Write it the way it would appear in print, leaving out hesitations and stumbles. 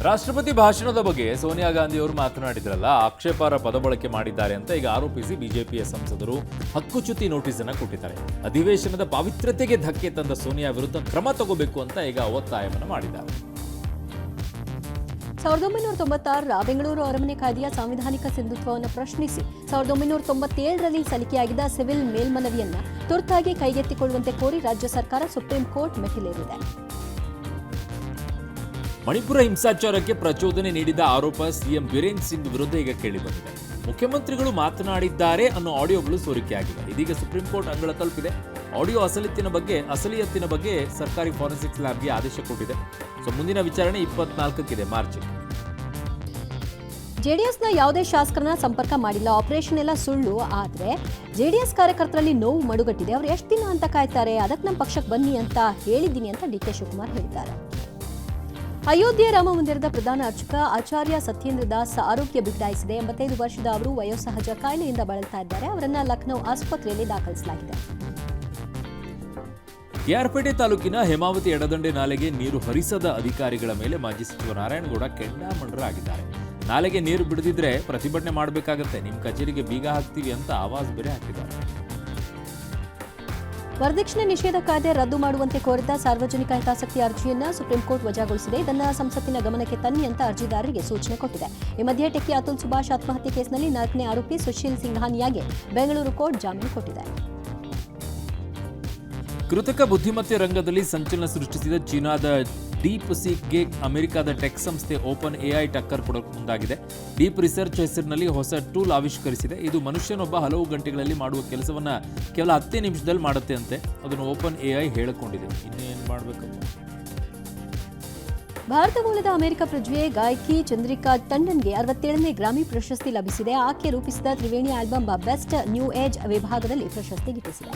ರಾಷ್ಟ್ರಪತಿ ಭಾಷಣದ ಬಗ್ಗೆ ಸೋನಿಯಾ ಗಾಂಧಿ ಅವರು ಮಾತನಾಡಿದ್ರಲ್ಲ, ಆಕ್ಷೇಪಾರ್ಹ ಪದ ಬಳಕೆ ಮಾಡಿದ್ದಾರೆ ಅಂತ ಈಗ ಆರೋಪಿಸಿ ಬಿಜೆಪಿಯ ಸಂಸದರು ಹಕ್ಕುಚ್ಯುತಿ ನೋಟಿಸ್ ಅನ್ನು ಕೊಟ್ಟಿದ್ದಾರೆ. ಅಧಿವೇಶನದ ಪಾವಿತ್ರ್ಯತೆಗೆ ಧಕ್ಕೆ ತಂದ ಸೋನಿಯಾ ವಿರುದ್ಧ ಕ್ರಮ ತಗೋಬೇಕು ಅಂತ ಈಗ ಒತ್ತಾಯವನ್ನು ಮಾಡಿದ್ದಾರೆ. 1996ರ ಬೆಂಗಳೂರು ಅರಮನೆ ಕಾಯ್ದೆಯ ಸಾಂವಿಧಾನಿಕ ಸಿಂಧುತ್ವವನ್ನು ಪ್ರಶ್ನಿಸಿ 1997ರಲ್ಲಿ ಸಲ್ಲಿಕೆಯಾಗಿದ್ದ ಸಿವಿಲ್ ಮೇಲ್ಮನವಿಯನ್ನ ತುರ್ತಾಗಿ ಕೈಗೆತ್ತಿಕೊಳ್ಳುವಂತೆ ಕೋರಿ ರಾಜ್ಯ ಸರ್ಕಾರ ಸುಪ್ರೀಂ ಕೋರ್ಟ್ ಮೆಟ್ಟಿಲೇರಿದೆ. ಮಣಿಪುರ ಹಿಂಸಾಚಾರಕ್ಕೆ ಪ್ರಚೋದನೆ ನೀಡಿದ ಆರೋಪ ಸಿಎಂ ಬೀರೇನ್ ಸಿಂಗ್ ವಿರುದ್ಧ ಈಗ ಕೇಳಿಬಂದಿದೆ. ಮುಖ್ಯಮಂತ್ರಿಗಳು ಮಾತನಾಡಿದ್ದಾರೆ ಅನ್ನೋ ಆಡಿಯೋಗಳು ಸೋರಿಕೆಯಾಗಿವೆ. ಇದೀಗ ಸುಪ್ರೀಂ ಕೋರ್ಟ್ ಅಂಗಳ ತಲುಪಿದೆ. ಆಡಿಯೋ ಅಸಲಿಯತ್ತಿನ ಬಗ್ಗೆ ಸರ್ಕಾರಿ ಫಾರೆನ್ಸಿಕ್ಸ್ ಲ್ಯಾಬ್ಗೆ ಆದೇಶ ಕೊಟ್ಟಿದೆ. ಮುಂದಿನ ವಿಚಾರಣೆ 24ಕ್ಕಿದೆ ಮಾರ್ಚ್. ಜೆಡಿಎಸ್ನ ಯಾವುದೇ ಶಾಸಕರನ್ನ ಸಂಪರ್ಕ ಮಾಡಿಲ್ಲ. ಆಪರೇಷನ್ ಎಲ್ಲ ಸುಳ್ಳು. ಆದರೆ ಜೆಡಿಎಸ್ ಕಾರ್ಯಕರ್ತರಲ್ಲಿ ನೋವು ಮಡುಗಟ್ಟಿದೆ. ಅವರು ಎಷ್ಟು ದಿನ ಅಂತ ಕಾಯ್ತಾರೆ? ಅದಕ್ಕೆ ನಮ್ಮ ಪಕ್ಷಕ್ಕೆ ಬನ್ನಿ ಅಂತ ಹೇಳಿದ್ದೀನಿ ಅಂತ ಡಿಕೆ ಶಿವಕುಮಾರ್ ಹೇಳಿದ್ದಾರೆ. ಅಯೋಧ್ಯೆ ರಾಮ ಮಂದಿರದ ಪ್ರಧಾನ ಅರ್ಚಕ ಆಚಾರ್ಯ ಸತ್ಯೇಂದ್ರ ದಾಸ್ ಆರೋಗ್ಯ ಬಿಗಡಾಯಿಸಿದೆ. 85 ವರ್ಷದ ಅವರು ವಯೋಸಹಜ ಕಾಯಿಲೆಯಿಂದ ಬಳಲ್ತಾ ಇದ್ದಾರೆ. ಅವರನ್ನ ಲಖನೌ ಆಸ್ಪತ್ರೆಯಲ್ಲಿ ದಾಖಲಿಸಲಾಗಿದೆ. ಕೆಆರ್ಪೇಟೆ ತಾಲೂಕಿನ ಹೇಮಾವತಿ ಎಡದಂಡೆ ನಾಲೆಗೆ ನೀರು ಹರಿಸದ ಅಧಿಕಾರಿಗಳ ಮೇಲೆ ಮಾಜಿ ಸಚಿವ ನಾರಾಯಣಗೌಡ ಕೆಂಡಾಮಂಡರಾಗಿದ್ದಾರೆ. ನಾಲೆಗೆ ನೀರು ಬಿಡದಿದ್ರೆ ಪ್ರತಿಭಟನೆ ಮಾಡಬೇಕಾಗತ್ತೆ, ನಿಮ್ಮ ಕಚೇರಿಗೆ ಬೀಗ ಹಾಕ್ತೀವಿ ಅಂತ ಆವಾಜ್ ಬೇರೆ ಹಾಕಿದ್ದಾರೆ. ವರದಕ್ಷಿಣೆ ನಿಷೇಧ ಕಾಯ್ದೆ ರದ್ದು ಮಾಡುವಂತೆ ಕೋರಿದ್ದ ಸಾರ್ವಜನಿಕ ಹಿತಾಸಕ್ತಿ ಅರ್ಜಿಯನ್ನ ಸುಪ್ರೀಂ ಕೋರ್ಟ್ ವಜಾಗೊಳಿಸಿದೆ. ಇದನ್ನು ಸಂಸತ್ತಿನ ಗಮನಕ್ಕೆ ತನ್ನಿ ಅಂತ ಅರ್ಜಿದಾರರಿಗೆ ಸೂಚನೆ ಕೊಟ್ಟಿದೆ. ಈ ಮಧ್ಯೆ ಟೆಕ್ಕಿ ಅತುಲ್ ಸುಭಾಷ್ ಆತ್ಮಹತ್ಯೆ ಕೇಸ್ನಲ್ಲಿ 4ನೇ ಆರೋಪಿ ಸುಶೀಲ್ ಸಿಂಘಾನಿಯಾಗೆ ಬೆಂಗಳೂರು ಕೋರ್ಟ್ ಜಾಮೀನು ಕೊಟ್ಟಿದೆ. ಕೃತಕ ಬುದ್ಧಿಮತ್ತೆ ರಂಗದಲ್ಲಿ ಸಂಚಲನ ಸೃಷ್ಟಿಸಿದ ಚೀನಾದ ಡೀಪ್ ಸೀಕ್ಗೆ ಅಮೆರಿಕದ ಟೆಕ್ ಸಂಸ್ಥೆ ಓಪನ್ ಎಐ ಟಕ್ಕರ್ ಕೊಡೋಕೆ ಮುಂದಾಗಿದೆ. ಡೀಪ್ ರಿಸರ್ಚ್ ಹೆಸರಿನಲ್ಲಿ ಹೊಸ ಟೂಲ್ ಆವಿಷ್ಕರಿಸಿದೆ. ಇದು ಮನುಷ್ಯನೊಬ್ಬ ಹಲವು ಗಂಟೆಗಳಲ್ಲಿ ಮಾಡುವ ಕೆಲಸವನ್ನ ಕೇವಲ 10 ನಿಮಿಷದಲ್ಲಿ ಮಾಡುತ್ತೆ ಅಂತೆ. ಅದನ್ನು ಓಪನ್ ಎಐ ಹೇಳಿಕೊಂಡಿದೆ. ಇನ್ನೇನು ಮಾಡಬೇಕು? ಭಾರತ ಮೂಲದ ಅಮೆರಿಕ ಪ್ರಜೆಯೇ ಗಾಯಕಿ ಚಂದ್ರಿಕಾ ಟಂಡನ್ಗೆ 67ನೇ ಗ್ರಾಮಿ ಪ್ರಶಸ್ತಿ ಲಭಿಸಿದೆ. ಆಕೆ ರೂಪಿಸಿದ Triveni album best new age ವಿಭಾಗದಲ್ಲಿ ಪ್ರಶಸ್ತಿ ಗಿಟ್ಟಿಸಿದೆ.